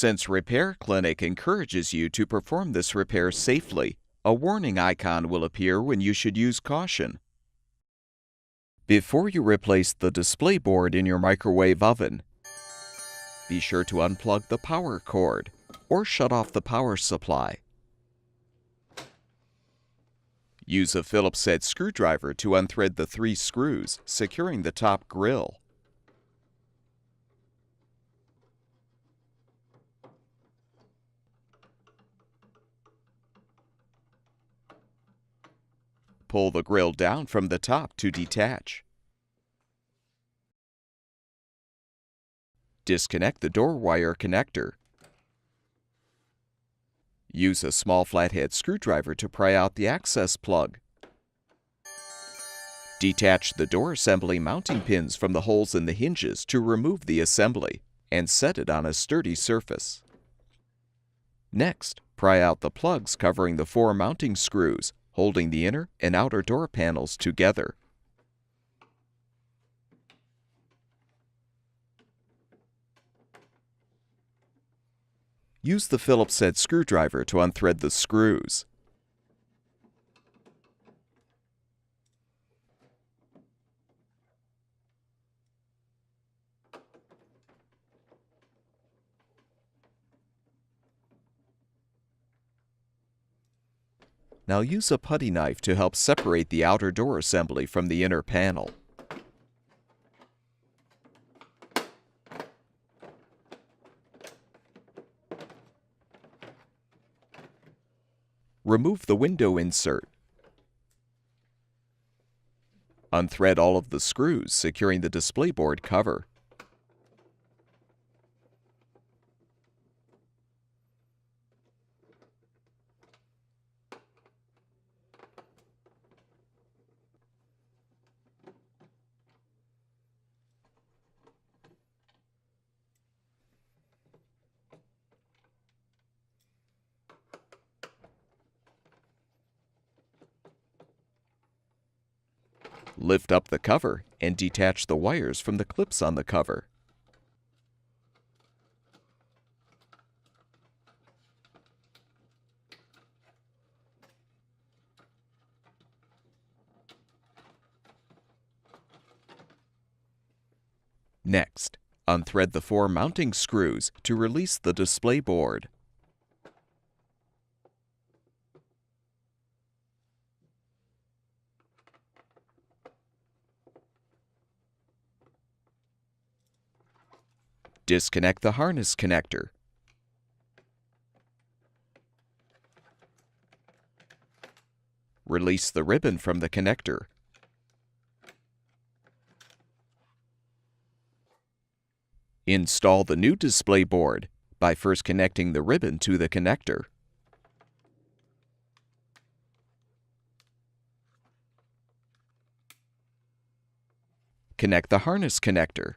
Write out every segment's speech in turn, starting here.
Since Repair Clinic encourages you to perform this repair safely, a warning icon will appear when you should use caution. Before you replace the display board in your microwave oven, be sure to unplug the power cord or shut off the power supply. Use a Phillips head screwdriver to unthread the 3 screws securing the top grille. Pull the grille down from the top to detach. Disconnect the door wire connector. Use a small flathead screwdriver to pry out the access plug. Detach the door assembly mounting pins from the holes in the hinges to remove the assembly and set it on a sturdy surface. Next, pry out the plugs covering the 4 mounting screws, holding the inner and outer door panels together. Use the Phillips head screwdriver to unthread the screws. Now use a putty knife to help separate the outer door assembly from the inner panel. Remove the window insert. Unthread all of the screws securing the display board cover. Lift up the cover and detach the wires from the clips on the cover. Next, unthread the 4 mounting screws to release the display board. Disconnect the harness connector. Release the ribbon from the connector. Install the new display board by first connecting the ribbon to the connector. Connect the harness connector.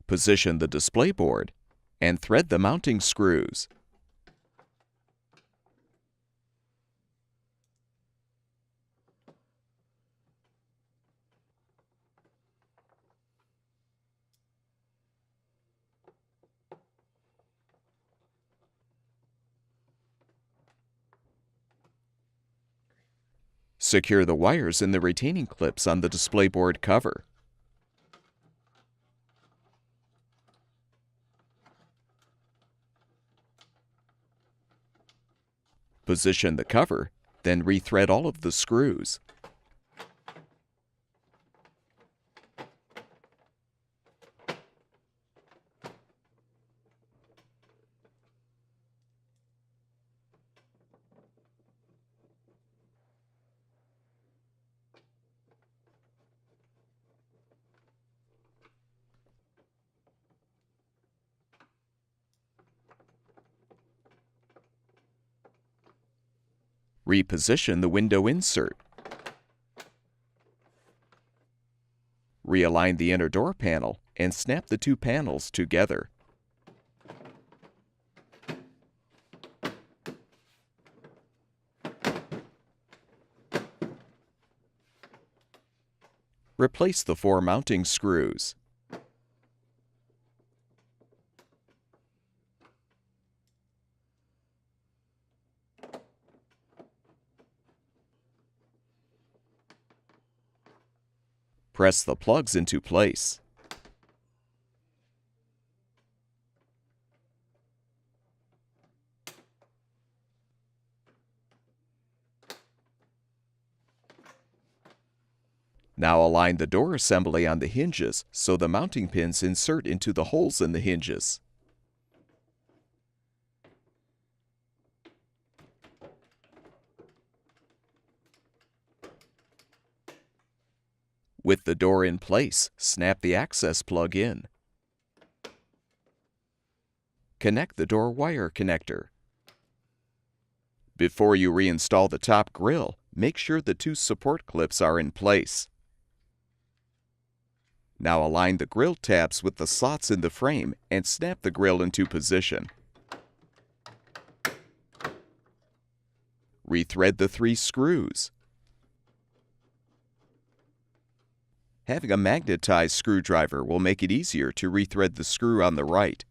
Position the display board and thread the mounting screws. Secure the wires in the retaining clips on the display board cover. Position the cover, then rethread all of the screws. Reposition the window insert. Realign the inner door panel and snap the 2 panels together. Replace the 4 mounting screws. Press the plugs into place. Now align the door assembly on the hinges so the mounting pins insert into the holes in the hinges. With the door in place, snap the access plug in. Connect the door wire connector. Before you reinstall the top grille, make sure the 2 support clips are in place. Now align the grille tabs with the slots in the frame and snap the grille into position. Rethread the 3 screws. Having a magnetized screwdriver will make it easier to rethread the screw on the right.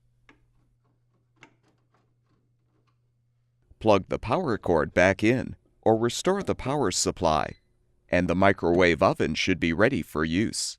Plug the power cord back in, or restore the power supply, and the microwave oven should be ready for use.